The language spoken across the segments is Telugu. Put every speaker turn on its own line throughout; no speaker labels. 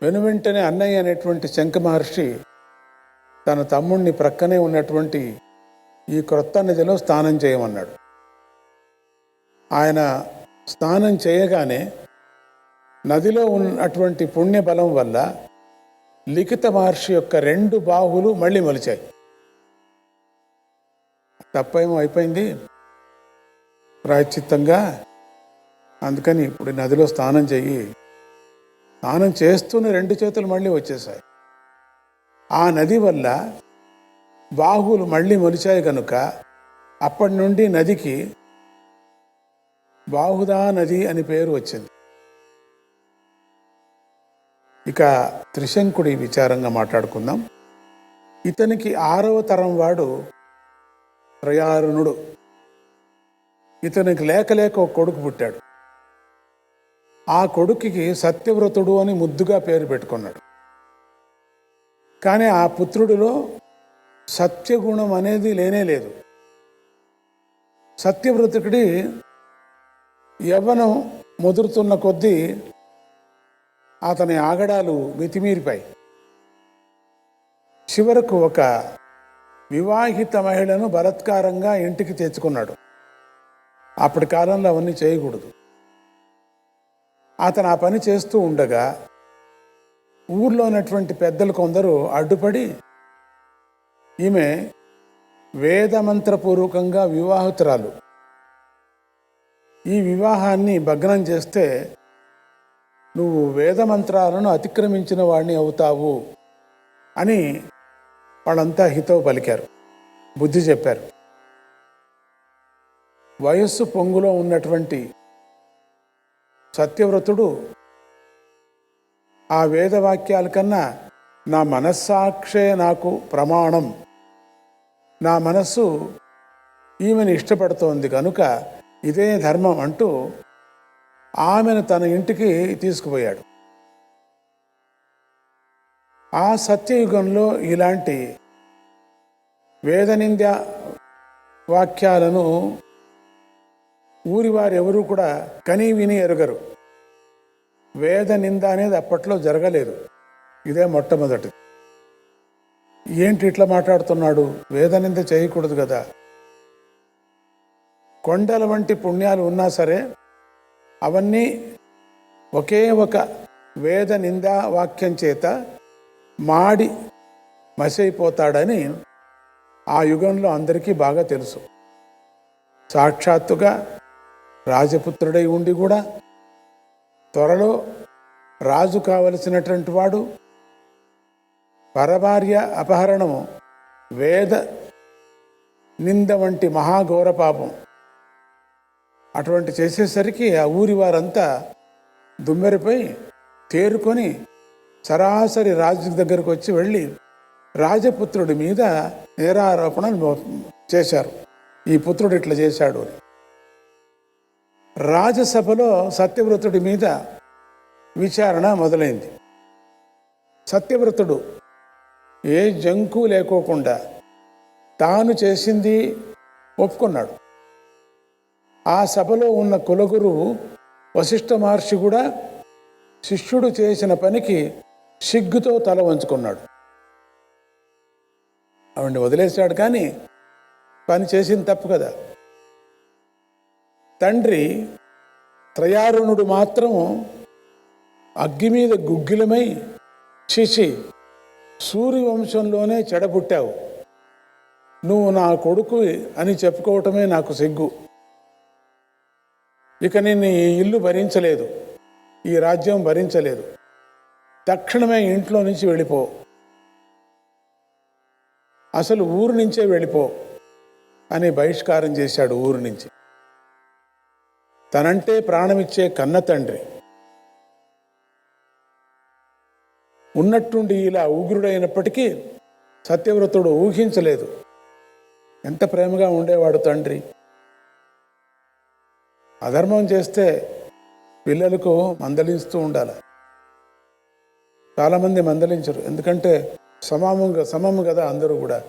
వెనువెంటనే అన్నయ్య అనేటువంటి శంఖ మహర్షి తన తమ్ముణ్ణి ప్రక్కనే ఉన్నటువంటి ఈ క్రొత్త నదిలో స్నానం చేయమన్నాడు. ఆయన స్నానం చేయగానే నదిలో ఉన్నటువంటి పుణ్యబలం వల్ల లిఖిత మహర్షి యొక్క 2 బాహువులు మళ్ళీ మొలిచాయి. తప్పేమో అయిపోయింది ప్రాయశ్చిత్తంగా, అందుకని ఇప్పుడు నదిలో స్నానం చెయ్యి. స్నానం చేస్తూనే 2 చేతులు మళ్ళీ వచ్చేసాయి. ఆ నది వల్ల బాహువులు మళ్ళీ మొలిచాయి కనుక అప్పటి నుండి నదికి బాహుదా నది అని పేరు వచ్చింది. ఇక త్రిశంకుడి విచారంగా మాట్లాడుకుందాం. ఇతనికి 6వ తరం వాడు త్రయారుణుడు. ఇతనికి లేక ఒక కొడుకు పుట్టాడు. ఆ కొడుకుకి సత్యవ్రతుడు అని ముద్దుగా పేరు పెట్టుకున్నాడు. కానీ ఆ పుత్రుడిలో సత్యగుణం అనేది లేనే లేదు. సత్యవ్రతుడి యవ్వనం ముదురుతున్న కొద్దీ అతని ఆగడాలు మితిమీరిపాయి. చివరకు ఒక వివాహిత మహిళను బలాత్కారంగా ఇంటికి తెచ్చుకున్నాడు. అప్పటి కాలంలో అవన్నీ చేయకూడదు. అతను ఆ పని చేస్తూ ఉండగా ఊర్లో ఉన్నటువంటి పెద్దలు కొందరు అడ్డుపడి ఈమె వేదమంత్రపూర్వకంగా వివాహితురాలు, ఈ వివాహాన్ని భగ్నం చేస్తే నువ్వు వేదమంత్రాలను అతిక్రమించిన వాడిని అవుతావు అని వాళ్ళంతా హితవు పలికారు, బుద్ధి చెప్పారు. వయస్సు పొంగులో ఉన్నటువంటి సత్యవ్రతుడు ఆ వేదవాక్యాల కన్నా నా మనస్సాక్షే నాకు ప్రమాణం, నా మనస్సు ఈమెను ఇష్టపడుతోంది కనుక ఇదే ధర్మం అంటూ ఆమెను తన ఇంటికి తీసుకుపోయాడు. ఆ సత్యయుగంలో ఇలాంటి వేదనింద వాక్యాలను ఊరివారు ఎవరూ కూడా కనీ విని ఎరుగరు. వేద నింద అనేది అప్పట్లో జరగలేదు, ఇదే మొట్టమొదటి. ఏంటి ఇట్లా మాట్లాడుతున్నాడు, వేదనింద చేయకూడదు కదా. కొండల వంటి పుణ్యాలు ఉన్నా సరే అవన్నీ ఒకే ఒక వేద నిందా వాక్యం చేత మాడి మసైపోతాడని ఆ యుగంలో అందరికీ బాగా తెలుసు. సాక్షాత్తుగా రాజపుత్రుడై ఉండి కూడా త్వరలో రాజు కావలసినటువంటి వాడు పరభార్య అపహరణము వేద నింద వంటి మహాఘోర పాపం అటువంటి చేసేసరికి ఆ ఊరి వారంతా దుమ్మెరిపోయి తేరుకొని సరాసరి రాజు దగ్గరకు వచ్చి వెళ్ళి రాజపుత్రుడి మీద నేరారోపణలు చేశారు. ఈ పుత్రుడు ఇట్లా చేశాడు అని. రాజసభలో సత్యవ్రతుడి మీద విచారణ మొదలైంది. సత్యవ్రతుడు ఏ జంకు లేకోకుండా తాను చేసింది ఒప్పుకున్నాడు. ఆ సభలో ఉన్న కులగురువు వశిష్ఠ మహర్షి కూడా శిష్యుడు చేసిన పనికి సిగ్గుతో తల వంచుకున్నాడు. ఆవిడ్ని వదిలేశాడు, కానీ పని చేసింది తప్పు కదా. తండ్రి త్రయారుణుడు మాత్రం అగ్గి మీద గుగ్గిలమై చీచి సూర్యవంశంలోనే చెడబుట్టావు, నువ్వు నా కొడుకు అని చెప్పుకోవటమే నాకు సిగ్గు. ఇక నేను ఈ ఇల్లు భరించలేదు, ఈ రాజ్యం భరించలేదు, తక్షణమే ఇంట్లో నుంచి వెళ్ళిపో, అసలు ఊరు నుంచే వెళ్ళిపో అని బహిష్కారం చేశాడు ఊరు నుంచి. తనంటే ప్రాణమిచ్చే కన్న తండ్రి ఉన్నట్టుండి ఇలా ఉగ్రుడైనప్పటికీ సత్యవ్రతుడు ఊహించలేదు ఎంత ప్రేమగా ఉండేవాడు తండ్రి. అధర్మం చేస్తే పిల్లలకు మందలిస్తూ ఉండాలి. చాలామంది మందలించరు, ఎందుకంటే సమము కదా అందరూ కూడా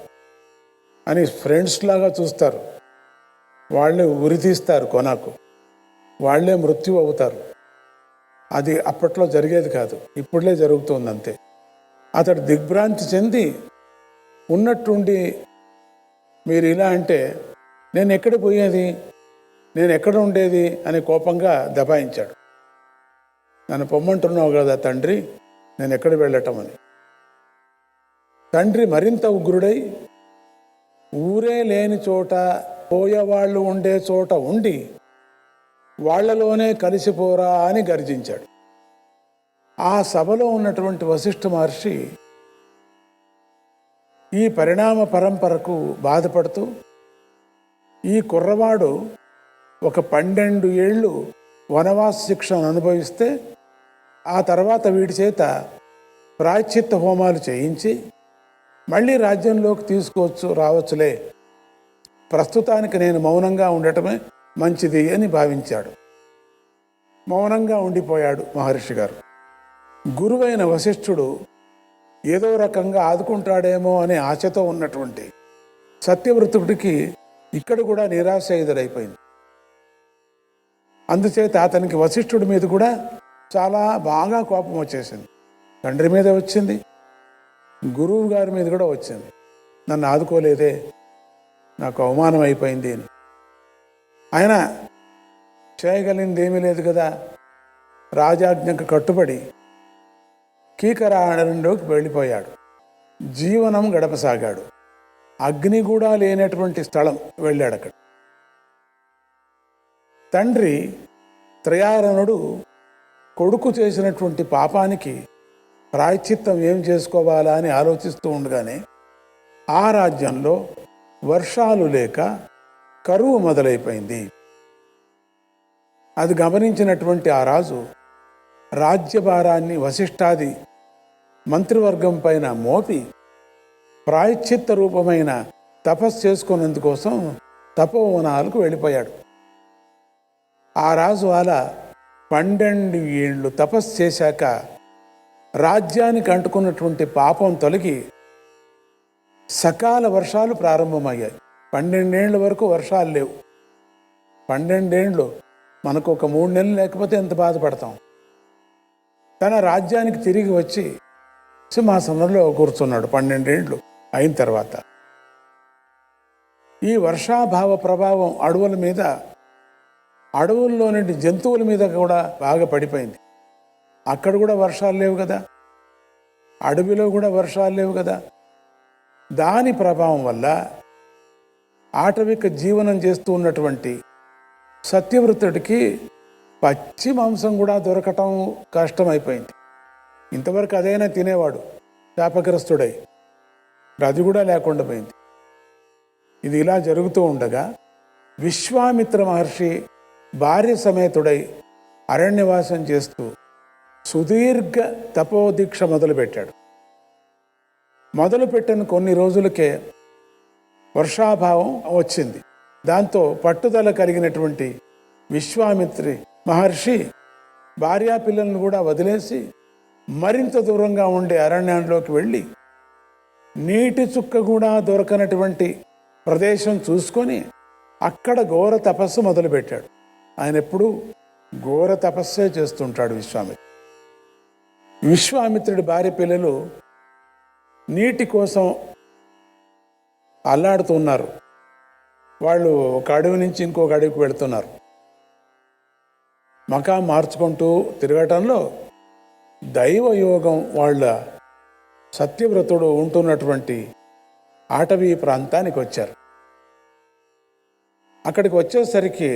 అని ఫ్రెండ్స్ లాగా చూస్తారు. వాళ్ళని ఉరితీస్తారు, కొనాకు వాళ్ళే మృత్యు అవుతారు. అది అప్పట్లో జరిగేది కాదు, ఇప్పుడులే జరుగుతుంది అంతే. అతడు దిగ్భ్రాంతి చెంది ఉన్నట్టుండి మీరు ఇలా అంటే నేను ఎక్కడ పోయేది, నేను ఎక్కడ ఉండేది అని కోపంగా దబాయించాడు. నన్ను పొమ్మంటున్నావు కదా తండ్రి, నేను ఎక్కడ వెళ్ళటం అని. తండ్రి మరింత ఉగ్రుడై ఊరే లేని చోట పోయేవాళ్ళు ఉండే చోట ఉండి వాళ్లలోనే కలిసిపోరా అని గర్జించాడు. ఆ సభలో ఉన్నటువంటి వశిష్ఠ మహర్షి ఈ పరిణామ పరంపరకు బాధపడుతూ, ఈ కుర్రవాడు ఒక 12 ఏళ్ళు వనవాస శిక్షను అనుభవిస్తే ఆ తర్వాత వీడి చేత ప్రాయశ్చిత్త హోమాలు చేయించి మళ్ళీ రాజ్యంలోకి రావచ్చులే, ప్రస్తుతానికి నేను మౌనంగా ఉండటమే మంచిది అని భావించాడు. మౌనంగా ఉండిపోయాడు మహర్షి గారు. గురువైన వశిష్ఠుడు ఏదో రకంగా ఆదుకుంటాడేమో అనే ఆశతో ఉన్నటువంటి సత్యవ్రతుడికి ఇక్కడ కూడా నిరాశ ఎదురైపోయింది. అందుచేత అతనికి వశిష్ఠుడి మీద కూడా చాలా బాగా కోపం వచ్చేసింది. తండ్రి మీద వచ్చింది, గురువు గారి మీద కూడా వచ్చింది. నన్ను ఆదుకోలేదే, నాకు అవమానం అయిపోయింది అని. ఆయన చేయగలిగింది ఏమీ లేదు కదా. రాజాజ్ఞకు కట్టుబడి కీకరారణ్యంలోకి వెళ్ళిపోయాడు. జీవనం గడపసాగాడు. అగ్ని కూడా లేనటువంటి స్థలం వెళ్ళాడు. అక్కడ తండ్రి త్రయారణుడు కొడుకు చేసినటువంటి పాపానికి ప్రాయశ్చిత్తం ఏం చేసుకోవాలా అని ఆలోచిస్తూ ఉండగానే ఆ రాజ్యంలో వర్షాలు లేక కరువు మొదలైపోయింది. అది గమనించినటువంటి ఆ రాజు రాజ్యభారాన్ని వశిష్ఠాది మంత్రివర్గం పైన మోపి ప్రాయశ్చిత్త రూపమైన తపస్సు చేసుకునేందుకోసం తపోవనాలకు వెళ్ళిపోయాడు. ఆ రాజు అలా 12 ఏళ్ళు తపస్సు చేశాక రాజ్యానికి అంటుకున్నటువంటి పాపం తొలగి సకాల వర్షాలు ప్రారంభమయ్యాయి. 12 ఏళ్ళ వరకు వర్షాలు లేవు. 12 ఏళ్ళు మనకు ఒక 3 నెలలు లేకపోతే ఎంత బాధపడతాం. తన రాజ్యానికి తిరిగి వచ్చి సింహాసనంలో కూర్చున్నాడు 12 ఏళ్ళు అయిన తర్వాత. ఈ వర్షాభావ ప్రభావం అడవుల మీద, అడవుల్లో నుండి జంతువుల మీద కూడా బాగా పడిపోయింది. అక్కడ కూడా వర్షాలు లేవు కదా, అడవిలో కూడా వర్షాలు లేవు కదా. దాని ప్రభావం వల్ల ఆటవిక జీవనం చేస్తూ ఉన్నటువంటి సత్యవ్రతుడికి పచ్చి మాంసం కూడా దొరకటం కష్టమైపోయింది. ఇంతవరకు అదైనా తినేవాడు శాపగ్రస్తుడై, అది కూడా లేకుండా పోయింది. ఇది ఇలా జరుగుతూ ఉండగా విశ్వామిత్ర మహర్షి భార్య సమేతుడై అరణ్యవాసం చేస్తూ సుదీర్ఘ తపోదీక్ష మొదలుపెట్టాడు. మొదలుపెట్టిన కొన్ని రోజులకే వర్షాభావం వచ్చింది. దాంతో పట్టుదల కలిగినటువంటి విశ్వామిత్రి మహర్షి భార్యా పిల్లలను కూడా వదిలేసి మరింత దూరంగా ఉండే అరణ్యంలోకి వెళ్ళి నీటి చుక్క కూడా దొరకనటువంటి ప్రదేశం చూసుకొని అక్కడ ఘోర తపస్సు మొదలుపెట్టాడు. ఆయన ఎప్పుడూ ఘోర తపస్సే చేస్తుంటాడు విశ్వామిత్రుడి భార్య పిల్లలు నీటి కోసం అల్లాడుతున్నారు. వాళ్ళు ఒక అడవి నుంచి ఇంకొక అడవికి వెళుతున్నారు. మకాం మార్చుకుంటూ తిరగటంలో దైవయోగం వాళ్ళ సత్యవ్రతుడు ఉంటున్నటువంటి అటవీ ప్రాంతానికి వచ్చారు. అక్కడికి వచ్చేసరికి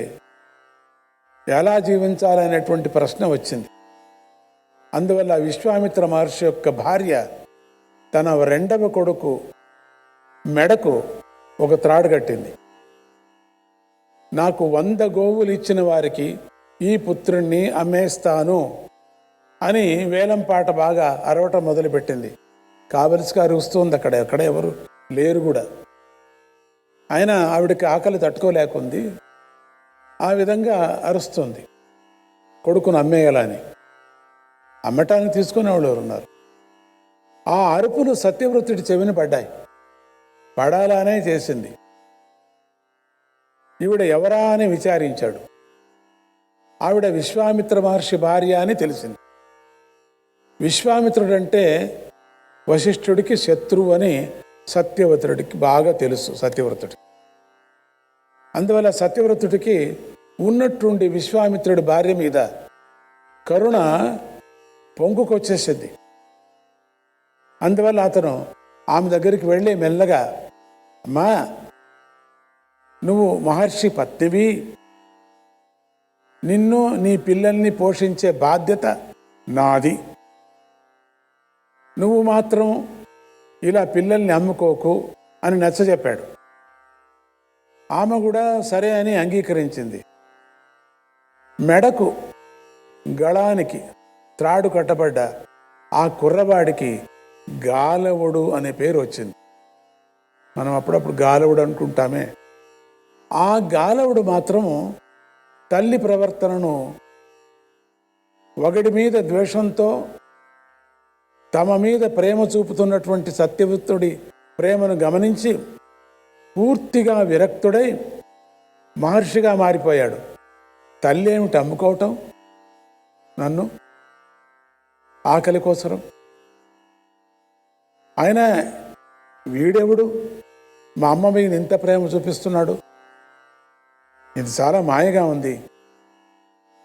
ఎలా జీవించాలనేటువంటి ప్రశ్న వచ్చింది. అందువల్ల విశ్వామిత్ర మహర్షి యొక్క భార్య తన 2వ కొడుకు మెడకు ఒక త్రాడు కట్టింది. నాకు 100 గోవులు ఇచ్చిన వారికి ఈ పుత్రుణ్ణి అమ్మేస్తాను అని వేలం పాట బాగా అరవటం మొదలుపెట్టింది. కావలసిగా అరుస్తుంది. అక్కడ ఎవరు లేరు కూడా. అయినా ఆవిడకి ఆకలి తట్టుకోలేకుంది. ఆ విధంగా అరుస్తుంది కొడుకును అమ్మేయాలని. అమ్మటానికి తీసుకునే వాళ్ళు ఎవరున్నారు? ఆ అరుపులు సత్యవ్రతుడి చెవిన పడ్డాయి. పడాలానే చేసింది. ఈవిడ ఎవరా అని విచారించాడు. ఆవిడ విశ్వామిత్ర మహర్షి భార్య అని తెలిసింది. విశ్వామిత్రుడంటే వశిష్ఠుడికి శత్రువు అని సత్యవ్రతుడికి బాగా తెలుసు. సత్యవ్రతుడికి అందువల్ల సత్యవ్రతుడికి ఉన్నట్టుండి విశ్వామిత్రుడి భార్య మీద కరుణ పొంగుకొచ్చేసింది. అందువల్ల అతను ఆమె దగ్గరికి వెళ్ళి మెల్లగా, అమ్మా, నువ్వు మహర్షి పత్నివి, నిన్ను నీ పిల్లల్ని పోషించే బాధ్యత నాది, నువ్వు మాత్రం ఇలా పిల్లల్ని అమ్ముకోకు అని నచ్చజెప్పాడు. ఆమె కూడా సరే అని అంగీకరించింది. మెడకు గళానికి త్రాడు కట్టబడ్డ ఆ కుర్రవాడికి గాలవుడు అనే పేరు వచ్చింది. మనం అప్పుడప్పుడు గాలవుడు అనుకుంటామే. ఆ గాలవుడు మాత్రము తల్లి ప్రవర్తనను, ఒకడి మీద ద్వేషంతో తమ మీద ప్రేమ చూపుతున్నటువంటి సత్యవ్రతుడి ప్రేమను గమనించి పూర్తిగా విరక్తుడై మహర్షిగా మారిపోయాడు. తల్లి ఏమిటి అమ్ముకోవటం నన్ను ఆకలి కోసరం? ఆయన వీడెవడు మా అమ్మ మీద ఇంత ప్రేమ చూపిస్తున్నాడు? ఇది చాలా మాయగా ఉంది.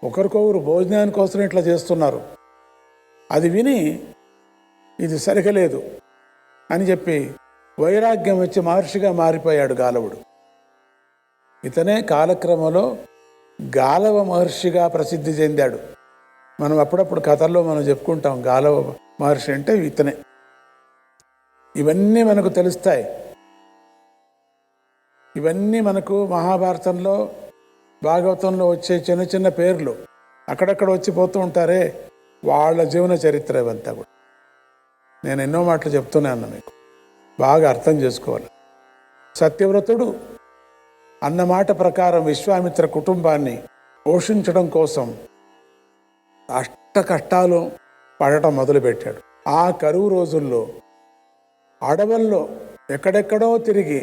ఒకరికొకరు భోజనాని కోసం ఇట్లా చేస్తున్నారు. అది విని ఇది సరిగలేదు అని చెప్పి వైరాగ్యం వచ్చి మహర్షిగా మారిపోయాడు గాలవుడు. ఇతనే కాలక్రమంలో గాలవ మహర్షిగా ప్రసిద్ధి చెందాడు. మనం అప్పుడప్పుడు కథల్లో మనం చెప్పుకుంటాం గాలవ మహర్షి అంటే ఇతనే. ఇవన్నీ మనకు తెలుస్తాయి. ఇవన్నీ మనకు మహాభారతంలో, భాగవతంలో వచ్చే చిన్న చిన్న పేర్లు అక్కడక్కడ వచ్చిపోతూ ఉంటారే, వాళ్ళ జీవన చరిత్ర ఇవంతా కూడా. నేను ఎన్నో మాటలు చెప్తూనే అన్నా, మీకు బాగా అర్థం చేసుకోవాలి. సత్యవ్రతుడు అన్న మాట ప్రకారం విశ్వామిత్ర కుటుంబాన్ని పోషించడం కోసం కష్టాలు పడటం మొదలుపెట్టాడు. ఆ కరువు రోజుల్లో అడవుల్లో ఎక్కడెక్కడో తిరిగి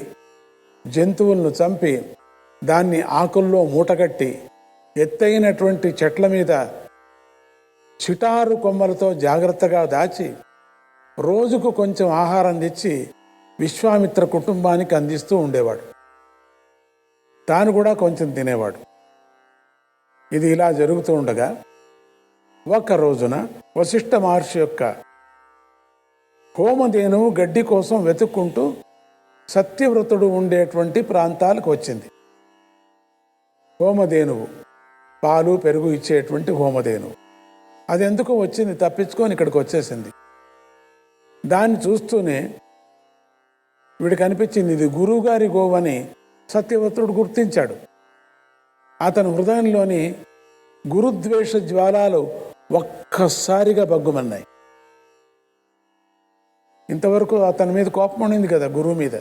జంతువులను చంపి దాన్ని ఆకుల్లో మూటగట్టి ఎత్తైనటువంటి చెట్ల మీద చిటారు కొమ్మలతో జాగ్రత్తగా దాచి రోజుకు కొంచెం ఆహారం తెచ్చి విశ్వామిత్ర కుటుంబానికి అందిస్తూ ఉండేవాడు. తాను కూడా కొంచెం తినేవాడు. ఇది ఇలా జరుగుతూ ఉండగా ఒక రోజున వశిష్ఠ మహర్షి యొక్క హోమధేనువు గడ్డి కోసం వెతుక్కుంటూ సత్యవ్రతుడు ఉండేటువంటి ప్రాంతాలకు వచ్చింది. హోమధేనువు పాలు పెరుగు ఇచ్చేటువంటి హోమధేనువు అది ఎందుకో వచ్చింది, తప్పించుకొని ఇక్కడికి వచ్చేసింది. దాన్ని చూస్తూనే వీడికి అనిపించింది ఇది గురువుగారి గోవని సత్యవ్రతుడు గుర్తించాడు. అతని హృదయంలోని గురుద్వేష జ్వాలాలు ఒక్కసారిగా బగ్గుమన్నాయి. ఇంతవరకు అతని మీద కోపం ఉండింది కదా గురువు మీద.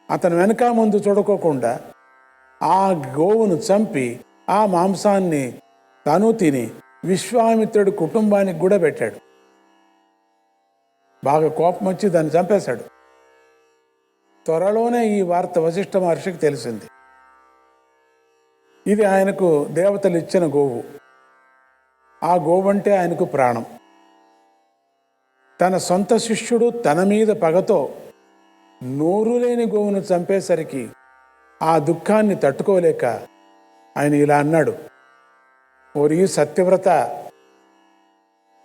అతను వెనక ముందు చూడకోకుండా ఆ గోవును చంపి ఆ మాంసాన్ని తను తిని విశ్వామిత్రుడి కుటుంబానికి కూడా పెట్టాడు. బాగా కోపం వచ్చి దాన్ని చంపేశాడు. త్వరలోనే ఈ వార్త వశిష్ఠ మహర్షికి తెలిసింది. ఇది ఆయనకు దేవతలు ఇచ్చిన గోవు. ఆ గోవు అంటే ఆయనకు ప్రాణం. తన సొంత శిష్యుడు తన మీద పగతో నోరు లేని గోవును చంపేసరికి ఆ దుఃఖాన్ని తట్టుకోలేక ఆయన ఇలా అన్నాడు, ఓరి సత్యవ్రత,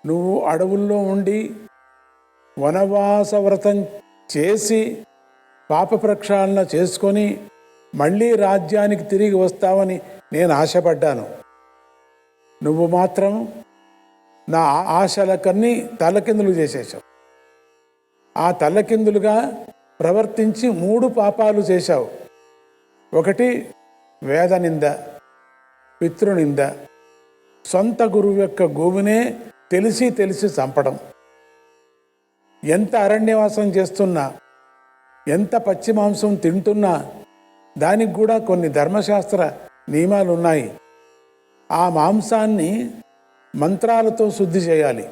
నువ్వు అడవుల్లో ఉండి వనవాస వ్రతం చేసి పాప ప్రక్షాళన చేసుకొని మళ్ళీ రాజ్యానికి తిరిగి వస్తావని నేను ఆశపడ్డాను. నువ్వు మాత్రం నా ఆశలకన్నీ తలకిందులు చేసేసావు. ఆ తలకిందులుగా ప్రవర్తించి 3 పాపాలు చేశావు. ఒకటి వేదనింద, పితృనింద, సొంత గురువు యొక్క గోవునే తెలిసి చంపడం. ఎంత అరణ్యవాసం చేస్తున్నా, ఎంత పచ్చి మాంసం తింటున్నా దానికి కూడా కొన్ని ధర్మశాస్త్ర నియమాలు ఉన్నాయి. ఆ మాంసాన్ని మంత్రాలతో శుద్ధి చేయాలి,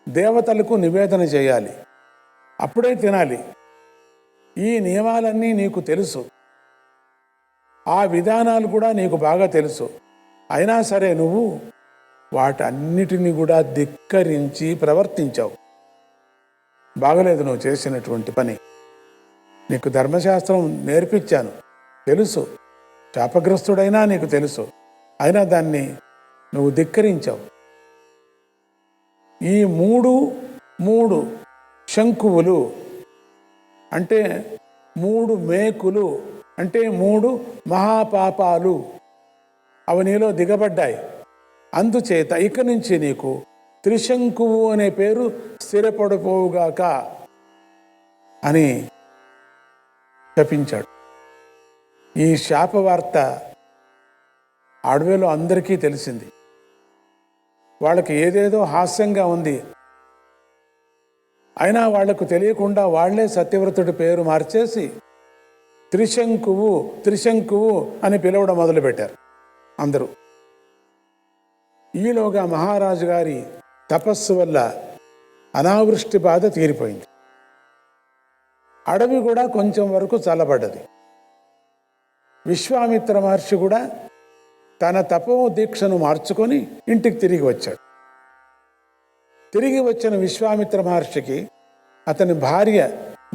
దేవతలకు నివేదన చేయాలి, అప్పుడే తినాలి. ఈ నియమాలన్నీ నీకు తెలుసు. ఆ విధానాలు కూడా నీకు బాగా తెలుసు. అయినా సరే నువ్వు వాటన్నిటిని కూడా ధిక్కరించి ప్రవర్తించావు. బాగలేదు నువ్వు చేసినటువంటి పని. నీకు ధర్మశాస్త్రం నేర్పించాను, తెలుసు, శాపగ్రస్తుడైనా నీకు తెలుసు, అయినా దాన్ని నువ్వు ధిక్కరించావు. ఈ మూడు శంకువులు అంటే 3 మేకులు అంటే 3 మహాపాపాలు అవి నీలో దిగబడ్డాయి. అందుచేత ఇక నుంచి నీకు త్రిశంకువు అనే పేరు స్థిరపడిపోవుగాక అని శపించాడు. ఈ శాపవార్త అడవిలో అందరికీ తెలిసింది. వాళ్ళకి ఏదేదో హాస్యంగా ఉంది. అయినా వాళ్లకు తెలియకుండా వాళ్లే సత్యవ్రతుడి పేరు మార్చేసి త్రిశంకువు అని పిలవడం మొదలుపెట్టారు అందరూ. ఈలోగా మహారాజు గారి తపస్సు వల్ల అనావృష్టి బాధ తీరిపోయింది. అడవి కూడా కొంచెం వరకు చల్లబడ్డది. విశ్వామిత్ర మహర్షి కూడా తన తపో దీక్షను మార్చుకొని ఇంటికి తిరిగి వచ్చాడు. తిరిగి వచ్చిన విశ్వామిత్ర మహర్షికి అతని భార్య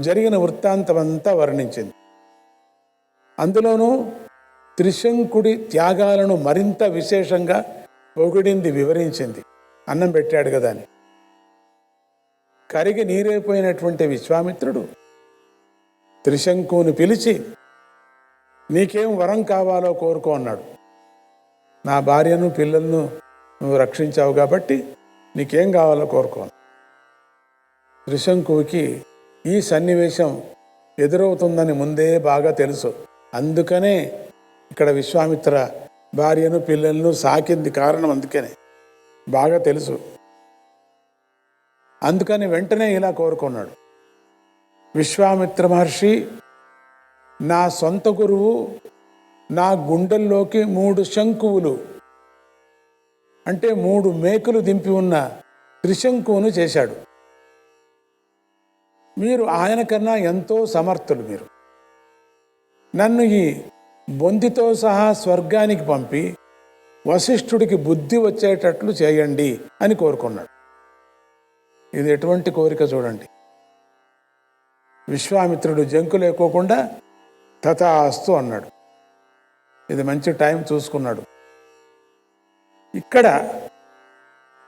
జరిగిన వృత్తాంతమంతా వర్ణించింది. అందులోనూ త్రిశంకుడి త్యాగాలను మరింత విశేషంగా పొగిడింది, వివరించింది. అన్నం పెట్టాడు కదా అని. కరిగి నీరైపోయినటువంటి విశ్వామిత్రుడు త్రిశంకుని పిలిచి, నీకేం వరం కావాలో కోరుకో అన్నాడు. నా భార్యను పిల్లలను నువ్వు రక్షించావు కాబట్టి నీకేం కావాలో కోరుకో. త్రిశంకువుకి ఈ సన్నివేశం ఎదురవుతుందని ముందే బాగా తెలుసు. అందుకనే ఇక్కడ విశ్వామిత్ర భార్యను పిల్లలను సాకింది కారణం అందుకనే బాగా తెలుసు. అందుకని వెంటనే ఇలా కోరుకున్నాడు, విశ్వామిత్ర మహర్షి, నా సొంత గురువు నా గుండెల్లోకి 3 శంకువులు అంటే 3 మేకులు దింపి ఉన్న త్రిశంకువును చేశాడు. మీరు ఆయన కన్నా ఎంతో సమర్థులు. మీరు నన్ను ఈ బొందితో సహా స్వర్గానికి పంపి వశిష్ఠుడికి బుద్ధి వచ్చేటట్లు చేయండి అని కోరుకున్నాడు. ఇది ఎటువంటి కోరిక చూడండి. విశ్వామిత్రుడు జంకు లేకోకుండా తథాస్తు అన్నాడు. ఇది మంచి టైం చూసుకున్నాడు. ఇక్కడ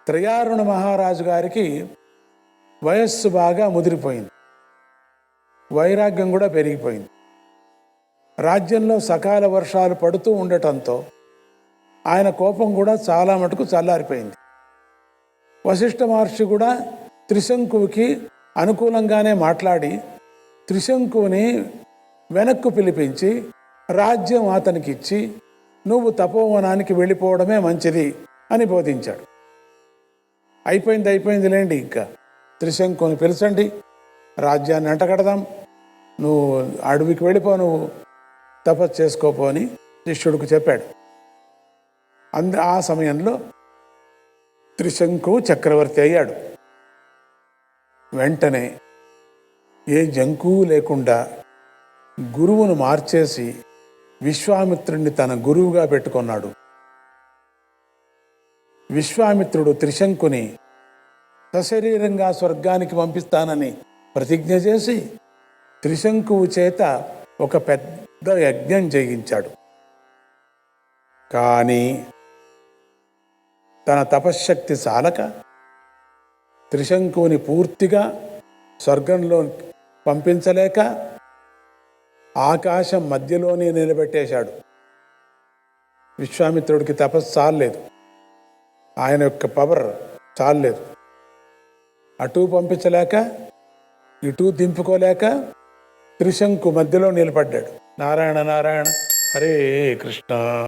త్రయారుణ మహారాజు గారికి వయస్సు బాగా ముదిరిపోయింది, వైరాగ్యం కూడా పెరిగిపోయింది. రాజ్యంలో సకాల వర్షాలు పడుతూ ఉండటంతో ఆయన కోపం కూడా చాలా మటుకు చల్లారిపోయింది. వశిష్ఠ మహర్షి కూడా త్రిశంకువుకి అనుకూలంగానే మాట్లాడి త్రిశంకువుని వెనక్కు పిలిపించి రాజ్యం అతనికి ఇచ్చి నువ్వు తపోవనానికి వెళ్ళిపోవడమే మంచిది అని బోధించాడు. అయిపోయింది లేండి, ఇంకా త్రిశంకుని పిలిచండి, రాజ్యాన్ని అంటగడదాం, నువ్వు అడవికి వెళ్ళిపో, నువ్వు తపస్సు చేసుకోపో అని శిష్యుడికి చెప్పాడు. ఆ సమయంలో త్రిశంకువు చక్రవర్తి అయ్యాడు. వెంటనే ఏ జంకువు లేకుండా గురువును మార్చేసి విశ్వామిత్రుడిని తన గురువుగా పెట్టుకున్నాడు. విశ్వామిత్రుడు త్రిశంకుని సశరీరంగా స్వర్గానికి పంపిస్తానని ప్రతిజ్ఞ చేసి త్రిశంకువు చేత ఒక పెద్ద యజ్ఞం చేయించాడు. కానీ తన తపశ్శక్తి చాలక త్రిశంకుని పూర్తిగా స్వర్గంలో పంపించలేక ఆకాశం మధ్యలోనే నిలబెట్టేశాడు. విశ్వామిత్రుడికి తపస్సు చాలలేదు, ఆయన యొక్క పవర్ చాలలేదు. అటు పంపించలేక ఇటు దింపుకోలేక త్రిశంకు మధ్యలో నిలబడ్డాడు. నారాయణ నారాయణ హరే కృష్ణ.